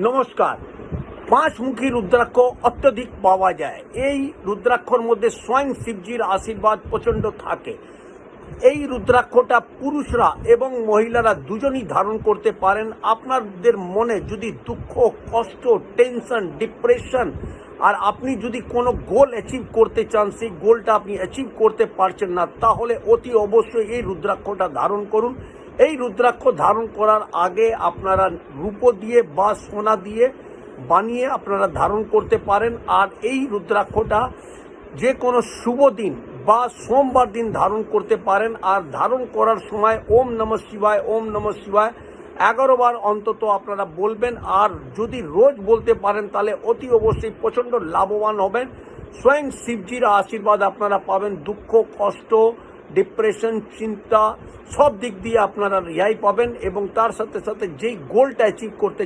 নমস্কার। পাঁচমুখী রুদ্রাক্ষ অত্যধিক পাওয়া যায়। এই রুদ্রাক্ষর মধ্যে স্বয়ং শিবজির আশীর্বাদ প্রচণ্ড থাকে। এই রুদ্রাক্ষটা পুরুষরা এবং মহিলারা দুজনই ধারণ করতে পারেন। আপনাদের মনে যদি দুঃখ, কষ্ট, টেনশন, ডিপ্রেশন আর আপনি যদি কোনো গোল অ্যাচিভ করতে চান, সেই গোলটা আপনি অ্যাচিভ করতে পারছেন না, তাহলে অতি অবশ্যই এই রুদ্রাক্ষটা ধারণ করুন। এই রুদ্রাক্ষ ধারণ করার আগে আপনারা রূপো দিয়ে বা সোনা দিয়ে বানিয়ে আপনারা ধারণ করতে পারেন। আর এই রুদ্রাক্ষটা যে কোনো শুভ দিন বা সোমবার দিন ধারণ করতে পারেন। আর ধারণ করার সময় ওম নমঃ শিবায়, ওম নমঃ শিবায় 11 বার অন্তত আপনারা বলবেন। আর যদি রোজ বলতে পারেন তাহলে অতি অবশ্যই প্রচণ্ড লাভবান হবেন। স্বয়ং শিবজির আশীর্বাদ আপনারা পাবেন। দুঃখ, কষ্ট, ডিপ্রেশন, চিন্তা সব দিক দিয়ে আপনারা রেহাই পাবেন এবং তার সাথে সাথে যেই গোলটা অ্যাচিভ করতে